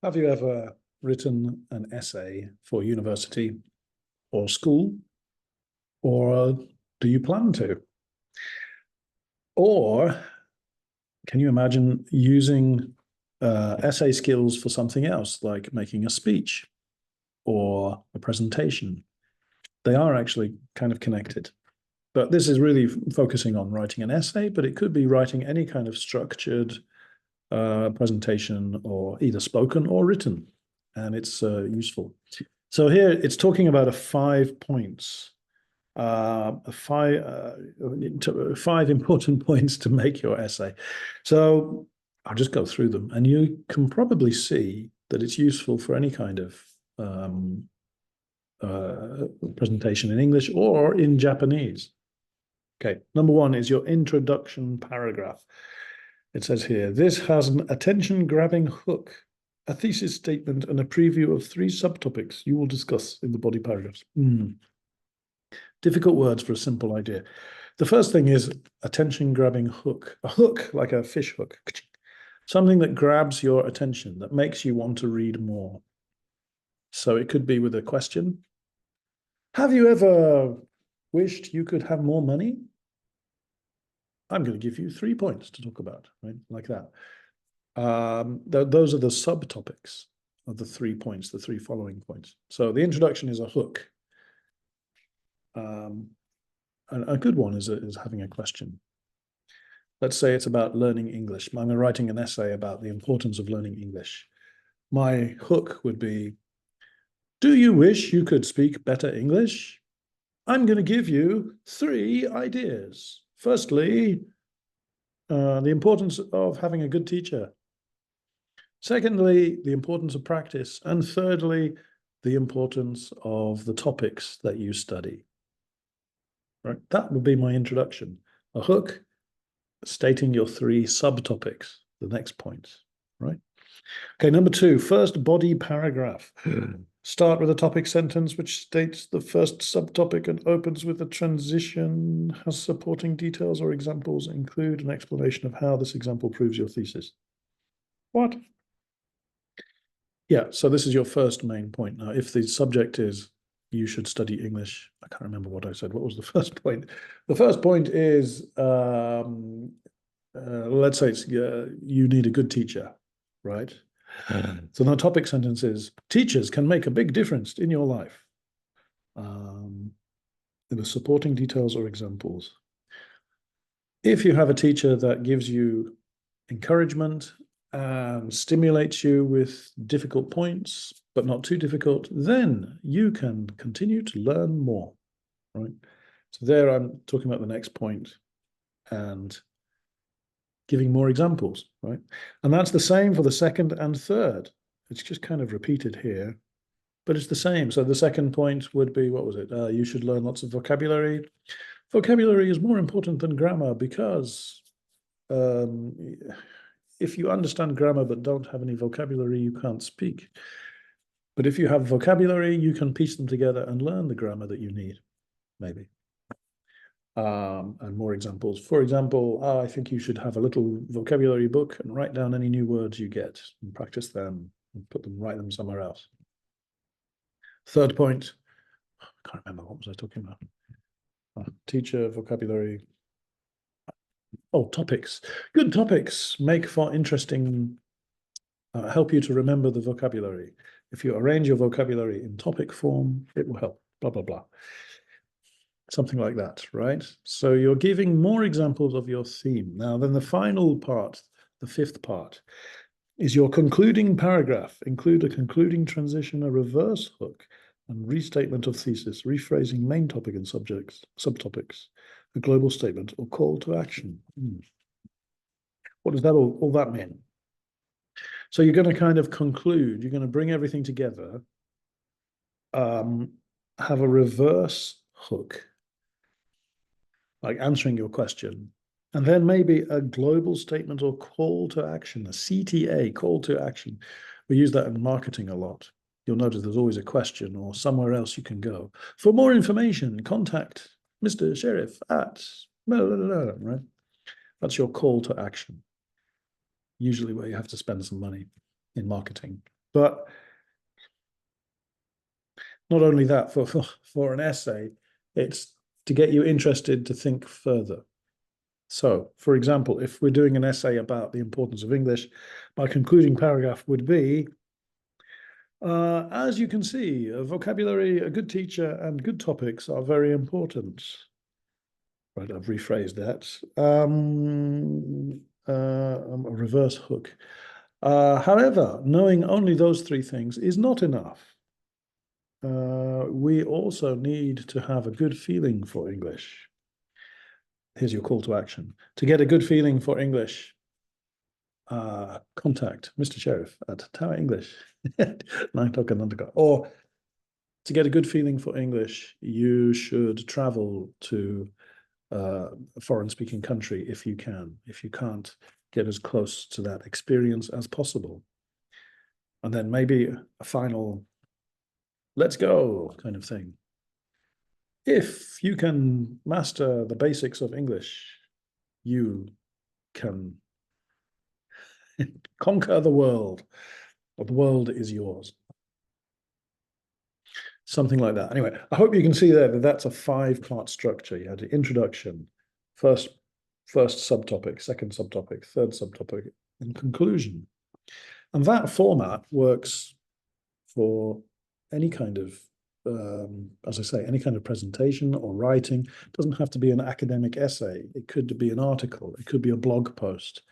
Have you ever written an essay for university or school, or do you plan to? Or can you imagine using essay skills for something else, like making a speech or a presentation? They are actually kind of connected. But this is really focusing on writing an essay, but it could be writing any kind of structured presentation, or either spoken or written, and it's useful. So here it's talking about 5 points, five important points to make your essay. So I'll just go through them, and you can probably see that it's useful for any kind of presentation in English or in Japanese. Okay, number 1 is your introduction paragraph. It says here, this has an attention-grabbing hook, a thesis statement, and a preview of 3 subtopics you will discuss in the body paragraphs. Difficult words for a simple idea. The first thing is attention-grabbing hook. A hook, like a fish hook. Something that grabs your attention, that makes you want to read more. So it could be with a question. Have you ever wished you could have more money? I'm going to give you 3 points to talk about, right? Like that. Those are the subtopics of the 3 points, the 3 following points. So the introduction is a hook. And a good one is having a question. Let's say it's about learning English. I'm writing an essay about the importance of learning English. My hook would be, do you wish you could speak better English? I'm going to give you 3 ideas. Firstly, the importance of having a good teacher. Secondly, the importance of practice. And thirdly, the importance of the topics that you study. Right? That would be my introduction. A hook stating your 3 subtopics, the next point. Right? Okay, number 2, first body paragraph. Start with a topic sentence which states the first subtopic and opens with a transition, has supporting details or examples, include an explanation of how this example proves your thesis. What? Yeah, so this is your first main point. Now, if the subject is you should study English, I can't remember what I said. What was the first point? The first point is, let's say it's you need a good teacher, right? So the topic sentence is, teachers can make a big difference in your life. There were supporting details or examples. If you have a teacher that gives you encouragement and stimulates you with difficult points, but not too difficult, then you can continue to learn more, right? So there I'm talking about the next point and giving more examples, right? And that's the same for the second and third. It's just kind of repeated here, but it's the same. So the second point would be, what was it? You should learn lots of vocabulary. Vocabulary is more important than grammar because if you understand grammar but don't have any vocabulary, you can't speak. But if you have vocabulary, you can piece them together and learn the grammar that you need, maybe. And more examples. For example, I think you should have a little vocabulary book and write down any new words you get and practice them and write them somewhere else. Third point, I can't remember, what was I talking about? Teacher, vocabulary. Oh, topics. Good topics make for interesting, help you to remember the vocabulary. If you arrange your vocabulary in topic form, it will help, blah, blah, blah. Something like that, right? So you're giving more examples of your theme. Now, then the final part, the 5th part, is your concluding paragraph. Include a concluding transition, a reverse hook, and restatement of thesis, rephrasing main topic and subtopics, a global statement or call to action. What does that all that mean? So you're going to kind of conclude, you're going to bring everything together, have a reverse hook, like answering your question, and then maybe a global statement or call to action, a CTA, call to action. We use that in marketing a lot. You'll notice there's always a question or somewhere else you can go. For more information, contact Mr. Sheriff at blah, blah, blah, blah, right? That's your call to action. Usually where you have to spend some money in marketing. But not only that, for an essay, it's to get you interested to think further. So, for example, if we're doing an essay about the importance of English, my concluding paragraph would be, as you can see, a vocabulary, a good teacher, and good topics are very important. Right, I've rephrased that. A reverse hook. However, knowing only those three things is not enough. We also need to have a good feeling for English. Here's your call to action. To get a good feeling for English, contact Mr. Sheriff at Tower English, 9 o'clock and underground. Or to get a good feeling for English, you should travel to a foreign-speaking country if you can. If you can't, get as close to that experience as possible. And then maybe a final, let's go kind of thing. If you can master the basics of English, you can conquer the world. The world is yours. Something like that. Anyway, I hope you can see there that that's a 5-part structure. You had an introduction, first subtopic, second subtopic, third subtopic, and conclusion. And that format works for any kind of, as I say, any kind of presentation or writing. It doesn't have to be an academic essay. It could be an article. It could be a blog post.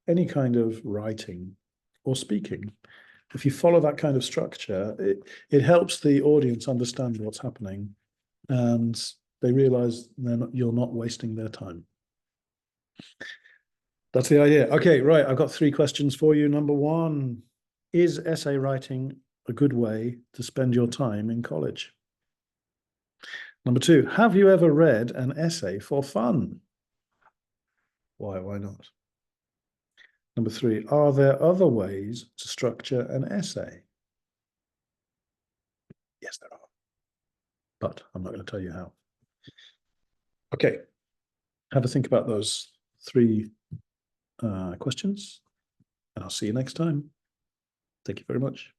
Any kind of writing or speaking. If you follow that kind of structure, it helps the audience understand what's happening, and they realize you're not wasting their time. That's the idea. Okay, right. I've got 3 questions for you. Number 1, is essay writing a good way to spend your time in college? Number 2, have you ever read an essay for fun? Why not? Number 3, are there other ways to structure an essay? Yes, there are. But I'm not going to tell you how. Okay. Have a think about those 3 questions, and I'll see you next time. Thank you very much.